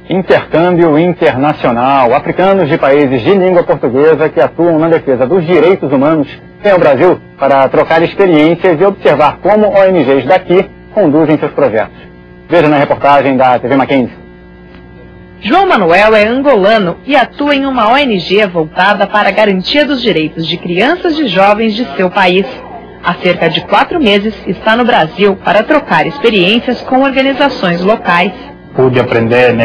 Intercâmbio internacional. Africanos de países de língua portuguesa que atuam na defesa dos direitos humanos vêm ao Brasil para trocar experiências e observar como ONGs daqui conduzem seus projetos. Veja na reportagem da TV Mackenzie. João Manuel é angolano e atua em uma ONG voltada para a garantia dos direitos de crianças e jovens de seu país. Há cerca de 4 meses está no Brasil para trocar experiências com organizações locais. Pude aprender,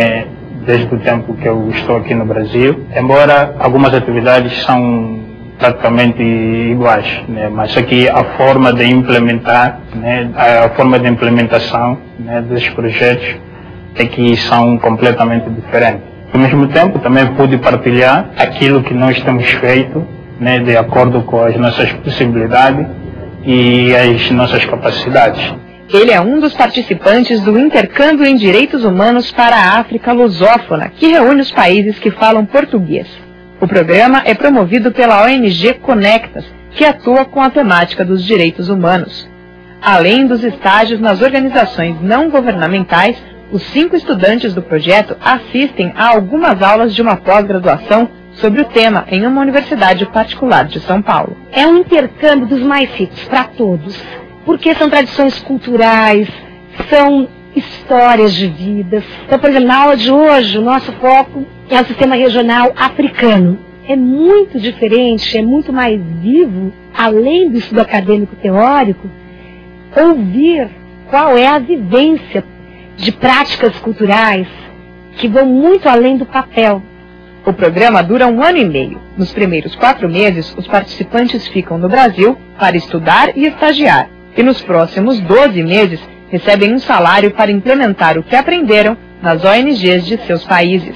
desde o tempo que eu estou aqui no Brasil, embora algumas atividades são praticamente iguais, mas aqui a forma de implementar, a forma de implementação desses projetos é que são completamente diferentes. Ao mesmo tempo, também pude partilhar aquilo que nós temos feito, de acordo com as nossas possibilidades e as nossas capacidades. Ele é um dos participantes do Intercâmbio em Direitos Humanos para a África Lusófona, que reúne os países que falam português. O programa é promovido pela ONG Conectas, que atua com a temática dos direitos humanos. Além dos estágios nas organizações não governamentais, os 5 estudantes do projeto assistem a algumas aulas de uma pós-graduação sobre o tema em uma universidade particular de São Paulo. É um intercâmbio dos mais ricos para todos, porque são tradições culturais, são histórias de vidas. Então, por exemplo, na aula de hoje, o nosso foco é o sistema regional africano. É muito diferente, é muito mais vivo, além do estudo acadêmico teórico, ouvir qual é a vivência de práticas culturais que vão muito além do papel. O programa dura 1 ano e meio. Nos primeiros 4 meses, os participantes ficam no Brasil para estudar e estagiar. E nos próximos 12 meses, recebem um salário para implementar o que aprenderam nas ONGs de seus países.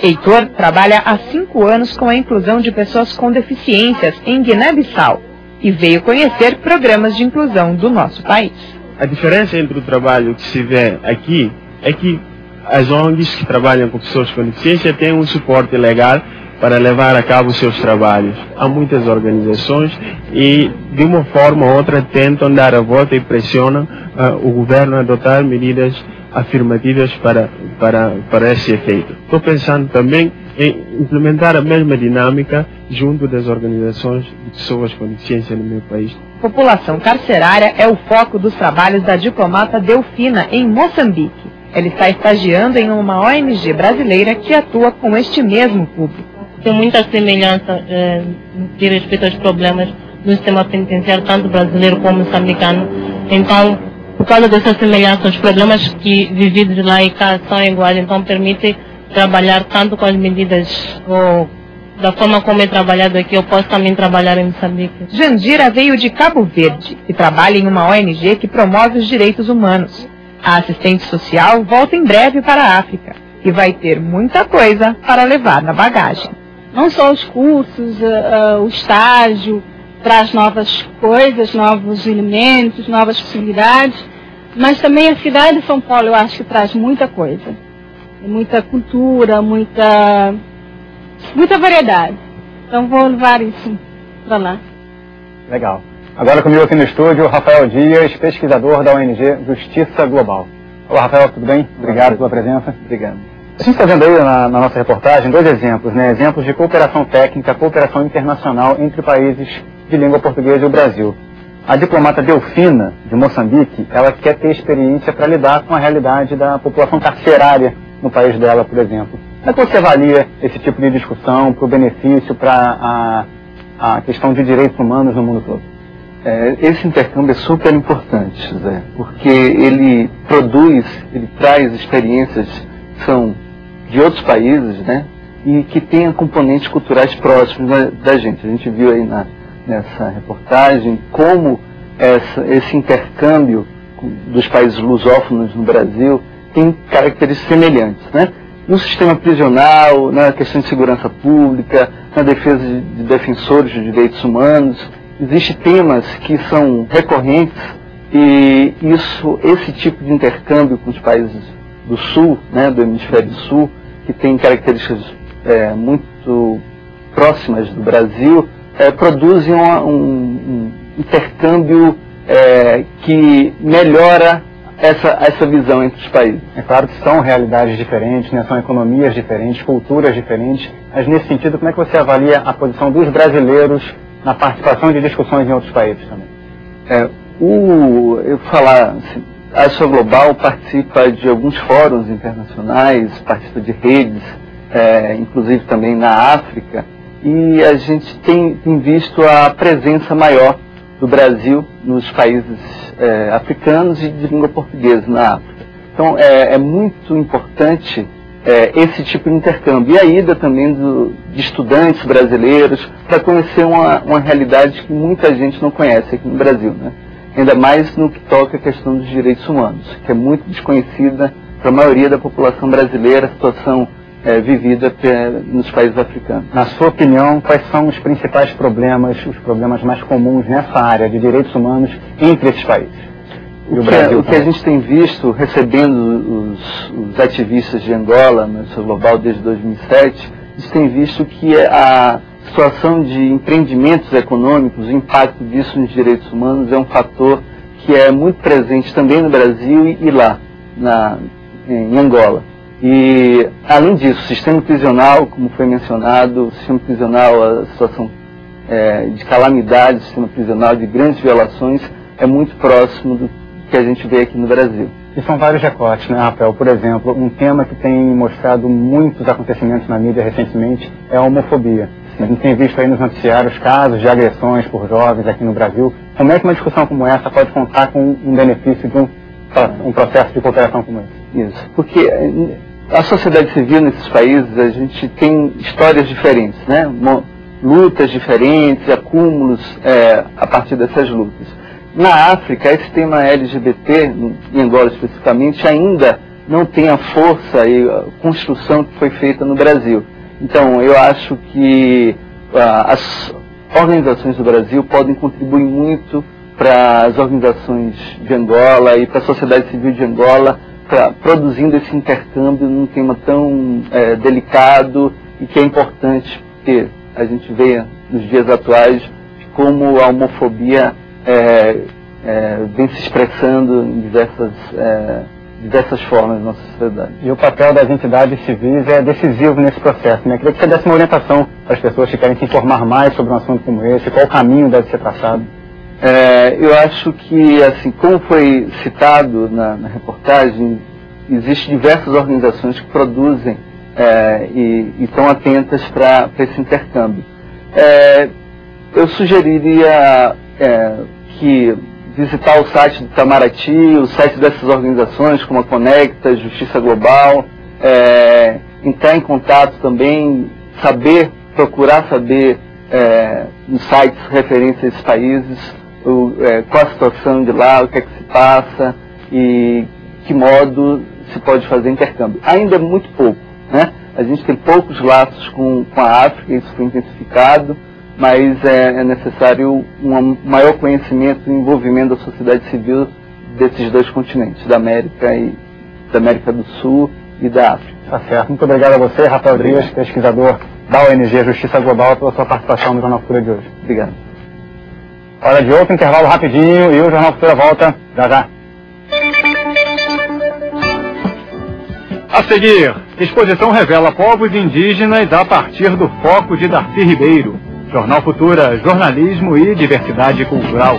Heitor trabalha há 5 anos com a inclusão de pessoas com deficiências em Guiné-Bissau e veio conhecer programas de inclusão do nosso país. A diferença entre o trabalho que se vê aqui é que as ONGs que trabalham com pessoas com deficiência têm um suporte legal para levar a cabo os seus trabalhos. Há muitas organizações e, de uma forma ou outra, tentam dar a volta e pressionam o governo a adotar medidas afirmativas para esse efeito. Estou pensando também em implementar a mesma dinâmica junto das organizações de pessoas com deficiência no meu país. População carcerária é o foco dos trabalhos da diplomata Delfina em Moçambique. Ela está estagiando em uma ONG brasileira que atua com este mesmo público. Tem muita semelhança no que diz respeito aos problemas do sistema penitenciário, tanto brasileiro como moçambicano. Então, por causa dessa semelhança, os problemas que vividos lá e cá são iguais, então permite trabalhar tanto com as medidas ou da forma como é trabalhado aqui, eu posso também trabalhar em Moçambique. Jandira veio de Cabo Verde e trabalha em uma ONG que promove os direitos humanos. A assistente social volta em breve para a África e vai ter muita coisa para levar na bagagem. Não só os cursos, o estágio, traz novas coisas, novos elementos, novas possibilidades, mas também a cidade de São Paulo eu acho que traz muita coisa. Muita cultura, muita variedade. Então vou levar isso para lá. Legal. Agora comigo aqui no estúdio, Rafael Dias, pesquisador da ONG Justiça Global. Olá, Rafael, tudo bem? Obrigado pela presença. Obrigado. A gente está vendo aí na nossa reportagem 2 exemplos, exemplos de cooperação técnica, cooperação internacional entre países de língua portuguesa e o Brasil. A diplomata Delfina, de Moçambique, ela quer ter experiência para lidar com a realidade da população carcerária no país dela, por exemplo. Como é que você avalia esse tipo de discussão para o benefício, para a questão de direitos humanos no mundo todo? Esse intercâmbio é super importante, José, porque ele traz experiências que são de outros países, e que tenham componentes culturais próximos da gente. A gente viu aí nessa reportagem como esse intercâmbio dos países lusófonos no Brasil tem características semelhantes, no sistema prisional, na questão de segurança pública, na defesa de defensores de direitos humanos. Existem temas que são recorrentes e esse tipo de intercâmbio com os países do Sul, do Hemisfério Sul, que tem características muito próximas do Brasil, produzem um intercâmbio que melhora essa visão entre os países. É claro que são realidades diferentes, né? São economias diferentes, culturas diferentes, mas nesse sentido, como é que você avalia a posição dos brasileiros na participação de discussões em outros países também? A Ação Global participa de alguns fóruns internacionais, participa de redes, inclusive também na África, e a gente tem visto a presença maior do Brasil nos países africanos e de língua portuguesa na África. Então é muito importante esse tipo de intercâmbio. E a ida também de estudantes brasileiros para conhecer uma realidade que muita gente não conhece aqui no Brasil, né? Ainda mais no que toca a questão dos direitos humanos, que é muito desconhecida para a maioria da população brasileira, a situação vivida nos países africanos. Na sua opinião, quais são os principais problemas, os problemas mais comuns nessa área de direitos humanos entre esses países? O que a gente tem visto, recebendo os ativistas de Angola, na Ação Global desde 2007, a gente tem visto que a situação de empreendimentos econômicos, o impacto disso nos direitos humanos é um fator que é muito presente também no Brasil e lá, em Angola. E, além disso, o sistema prisional, como foi mencionado, o sistema prisional, a situação de calamidade, o sistema prisional de grandes violações, é muito próximo do que a gente vê aqui no Brasil. E são vários recortes, né, Rafael? Por exemplo, um tema que tem mostrado muitos acontecimentos na mídia recentemente é a homofobia. A gente tem visto aí nos noticiários casos de agressões por jovens aqui no Brasil. Como é que uma discussão como essa pode contar com um benefício de um processo de cooperação como esse? Isso, porque a sociedade civil nesses países, a gente tem histórias diferentes, né? Lutas diferentes, acúmulos a partir dessas lutas. Na África, esse tema LGBT, em Angola especificamente, ainda não tem a força e a construção que foi feita no Brasil. Então, eu acho que as organizações do Brasil podem contribuir muito para as organizações de Angola e para a sociedade civil de Angola, produzindo esse intercâmbio num tema tão delicado e que é importante, porque a gente vê nos dias atuais como a homofobia vem se expressando em diversas formas na nossa sociedade. E o papel das entidades civis é decisivo nesse processo, né? Eu queria que você desse uma orientação para as pessoas que querem se informar mais sobre um assunto como esse, qual o caminho deve ser traçado. Eu acho que, assim, como foi citado na reportagem, existem diversas organizações que produzem e estão atentas para esse intercâmbio. Eu sugeriria que visitar o site do Itamaraty, o site dessas organizações como a Conecta, Justiça Global, entrar em contato também, procurar saber nos sites referentes a esses países, qual a situação de lá, o que é que se passa e que modo se pode fazer intercâmbio. Ainda é muito pouco, né? A gente tem poucos laços com a África, isso foi intensificado, mas é necessário um maior conhecimento e envolvimento da sociedade civil desses dois continentes, da América do Sul e da África. Tá certo. Muito obrigado a você, Rafael Dias, pesquisador da ONG Justiça Global, pela sua participação no Jornal Futura de hoje. Obrigado. Hora de outro intervalo rapidinho e o Jornal Futura volta já já. A seguir, exposição revela povos indígenas a partir do foco de Darcy Ribeiro. Jornal Futura, jornalismo e diversidade cultural.